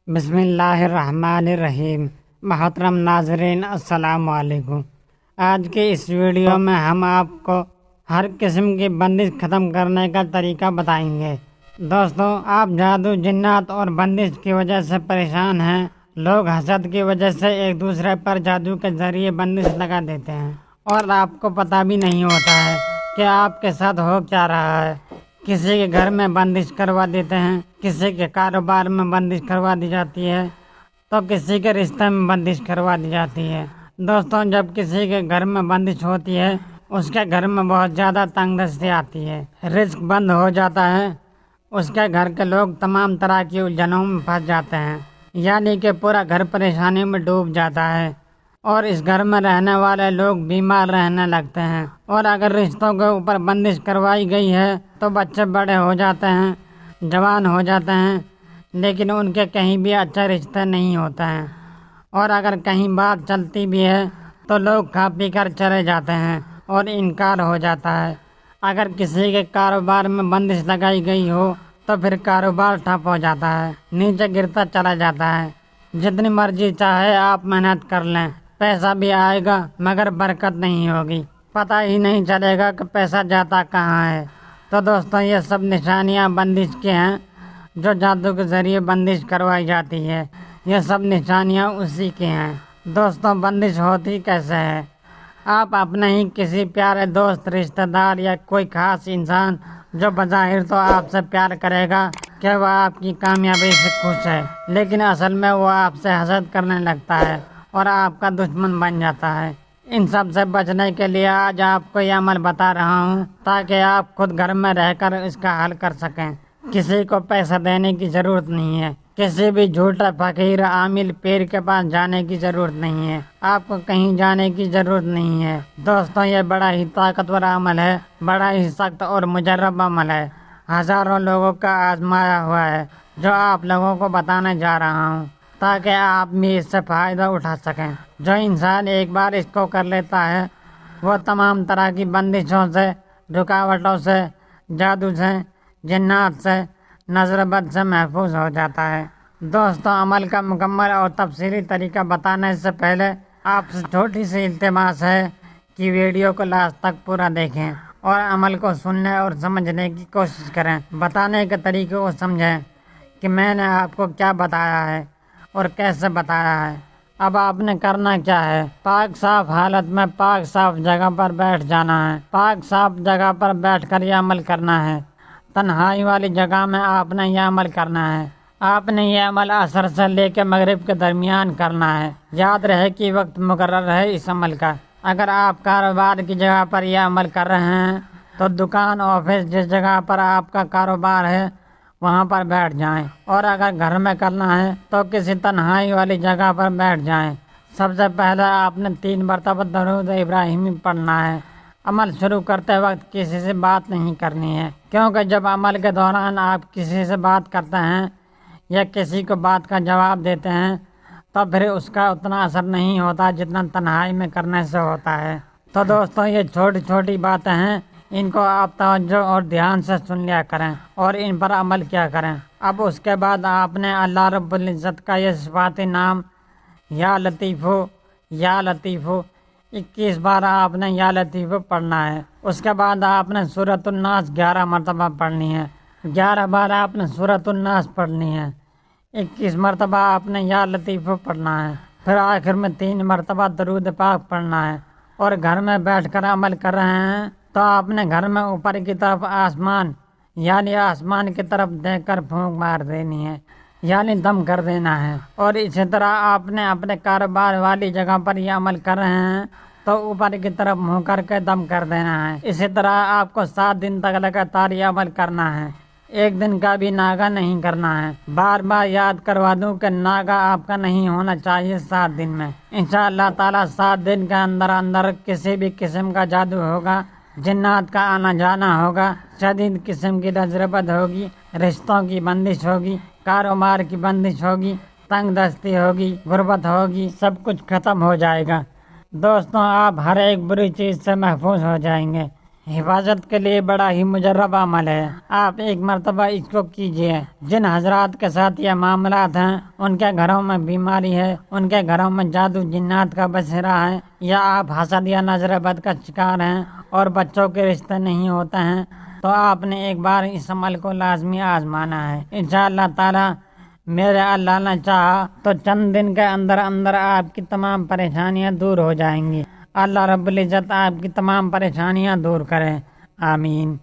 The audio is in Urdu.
بسم اللہ الرحمن الرحیم۔ محترم ناظرین السلام علیکم۔ آج کے اس ویڈیو میں ہم آپ کو ہر قسم کی بندش ختم کرنے کا طریقہ بتائیں گے۔ دوستوں، آپ جادو، جنات اور بندش کی وجہ سے پریشان ہیں۔ لوگ حسد کی وجہ سے ایک دوسرے پر جادو کے ذریعے بندش لگا دیتے ہیں اور آپ کو پتہ بھی نہیں ہوتا ہے کہ آپ کے ساتھ ہو کیا رہا ہے۔ کسی کے گھر میں بندش کروا دیتے ہیں، کسی کے کاروبار میں بندش کروا دی جاتی ہے تو کسی کے رشتے میں بندش کروا دی جاتی ہے۔ دوستوں، جب کسی کے گھر میں بندش ہوتی ہے اس کے گھر میں بہت زیادہ تنگ دستی آتی ہے، رزق بند ہو جاتا ہے، اس کے گھر کے لوگ تمام طرح کی الجھنوں میں پھنس جاتے ہیں، یعنی کہ پورا گھر پریشانی میں ڈوب جاتا ہے اور اس گھر میں رہنے والے لوگ بیمار رہنے لگتے ہیں۔ اور اگر رشتوں کے اوپر بندش کروائی گئی ہے تو بچے بڑے ہو جاتے ہیں، جوان ہو جاتے ہیں، لیکن ان کے کہیں بھی اچھے رشتے نہیں ہوتے ہیں، اور اگر کہیں بات چلتی بھی ہے تو لوگ کھا پی کر چلے جاتے ہیں اور انکار ہو جاتا ہے۔ اگر کسی کے کاروبار میں بندش لگائی گئی ہو تو پھر کاروبار ٹھپ ہو جاتا ہے، نیچے گرتا چلا جاتا ہے۔ جتنی مرضی چاہے آپ محنت کر لیں، پیسہ بھی آئے گا مگر برکت نہیں ہوگی، پتہ ہی نہیں چلے گا کہ پیسہ جاتا کہاں ہے۔ تو دوستوں، یہ سب نشانیاں بندش کی ہیں جو جادو کے ذریعے بندش کروائی جاتی ہے، یہ سب نشانیاں اسی کی ہیں۔ دوستوں، بندش ہوتی کیسے ہے؟ آپ اپنے ہی کسی پیارے دوست، رشتہ دار یا کوئی خاص انسان جو بظاہر تو آپ سے پیار کرے گا کہ وہ آپ کی کامیابی سے خوش ہے، لیکن اصل میں وہ آپ سے حسد کرنے لگتا ہے اور آپ کا دشمن بن جاتا ہے۔ ان سب سے بچنے کے لیے آج آپ کو یہ عمل بتا رہا ہوں تاکہ آپ خود گھر میں رہ کر اس کا حل کر سکیں۔ کسی کو پیسہ دینے کی ضرورت نہیں ہے، کسی بھی جھوٹے فقیر عامل پیر کے پاس جانے کی ضرورت نہیں ہے، آپ کو کہیں جانے کی ضرورت نہیں ہے۔ دوستوں، یہ بڑا ہی طاقتور عمل ہے، بڑا ہی سخت اور مجرب عمل ہے، ہزاروں لوگوں کا آزمایا ہوا ہے، جو آپ لوگوں کو بتانے جا رہا ہوں تاکہ آپ بھی اس سے فائدہ اٹھا سکیں۔ جو انسان ایک بار اس کو کر لیتا ہے وہ تمام طرح کی بندشوں سے، رکاوٹوں سے، جادو سے، جنات سے، نظر بد سے محفوظ ہو جاتا ہے۔ دوستوں، عمل کا مکمل اور تفصیلی طریقہ بتانے سے پہلے آپ سے چھوٹی سی التماس ہے کہ ویڈیو کو لاسٹ تک پورا دیکھیں اور عمل کو سننے اور سمجھنے کی کوشش کریں۔ بتانے کے طریقے کو سمجھیں کہ میں نے آپ کو کیا بتایا ہے اور کیسے بتایا ہے۔ اب آپ نے کرنا کیا ہے؟ پاک صاف حالت میں پاک صاف جگہ پر بیٹھ جانا ہے، پاک صاف جگہ پر بیٹھ کر یہ عمل کرنا ہے۔ تنہائی والی جگہ میں آپ نے یہ عمل کرنا ہے۔ آپ نے یہ عمل عصر سے لے کے مغرب کے درمیان کرنا ہے۔ یاد رہے کہ وقت مقرر ہے اس عمل کا۔ اگر آپ کاروبار کی جگہ پر یہ عمل کر رہے ہیں تو دکان، آفس، جس جگہ پر آپ کا کاروبار ہے وہاں پر بیٹھ جائیں، اور اگر گھر میں کرنا ہے تو کسی تنہائی والی جگہ پر بیٹھ جائیں۔ سب سے پہلے آپ نے 3 مرتبہ درود ابراہیمی پڑھنا ہے۔ عمل شروع کرتے وقت کسی سے بات نہیں کرنی ہے، کیونکہ جب عمل کے دوران آپ کسی سے بات کرتے ہیں یا کسی کو بات کا جواب دیتے ہیں تو پھر اس کا اتنا اثر نہیں ہوتا جتنا تنہائی میں کرنے سے ہوتا ہے۔ تو دوستوں، یہ چھوٹی چھوٹی باتیں ہیں، ان کو آپ توجہ اور دھیان سے سن لیا کریں اور ان پر عمل کیا کریں۔ اب اس کے بعد آپ نے اللہ رب العزت کا یہ صفاتی نام یا لطیفو یا لطیفو 21 بار آپ نے یا لطیفو پڑھنا ہے۔ اس کے بعد آپ نے سورۃ الناس 11 مرتبہ پڑھنی ہے۔ 11 بار آپ نے سورۃ الناس پڑھنی ہے۔ 21 مرتبہ آپ نے یا لطیفو پڑھنا ہے۔ پھر آخر میں 3 مرتبہ درود پاک پڑھنا ہے۔ اور گھر میں بیٹھ کر عمل کر رہے ہیں تو آپ نے گھر میں اوپر کی طرف آسمان، یعنی آسمان کی طرف دیکھ کر پھونک مار دینی ہے، یعنی دم کر دینا ہے۔ اور اسی طرح آپ نے اپنے کاروبار والی جگہ پر یہ عمل کر رہے ہیں تو اوپر کی طرف منہ کر کے دم کر دینا ہے۔ اسی طرح آپ کو 7 دن تک لگاتار یہ عمل کرنا ہے، ایک دن کا بھی ناغہ نہیں کرنا ہے۔ بار بار یاد کروا دوں کہ ناغہ آپ کا نہیں ہونا چاہیے 7 دن میں۔ انشاءاللہ تعالیٰ 7 دن کے اندر اندر کسی بھی قسم کا جادو ہوگا، جنات کا آنا جانا ہوگا، شدید قسم کی نظر بد ہوگی، رشتوں کی بندش ہوگی، کاروبار کی بندش ہوگی، تنگ دستی ہوگی، غربت ہوگی، سب کچھ ختم ہو جائے گا۔ دوستوں، آپ ہر ایک بری چیز سے محفوظ ہو جائیں گے۔ حفاظت کے لیے بڑا ہی مجرب عمل ہے۔ آپ ایک مرتبہ اس کو کیجئے۔ جن حضرات کے ساتھ یہ معاملات ہیں، ان کے گھروں میں بیماری ہے، ان کے گھروں میں جادو جنات کا بسیرا ہے، یا آپ حسد یا نظر بد کا شکار ہیں اور بچوں کے رشتے نہیں ہوتے ہیں، تو آپ نے ایک بار اس عمل کو لازمی آزمانا ہے۔ انشاءاللہ تعالی میرے اللہ نے چاہا تو چند دن کے اندر اندر آپ کی تمام پریشانیاں دور ہو جائیں گی۔ اللہ رب العزت آپ کی تمام پریشانیاں دور کرے، آمین۔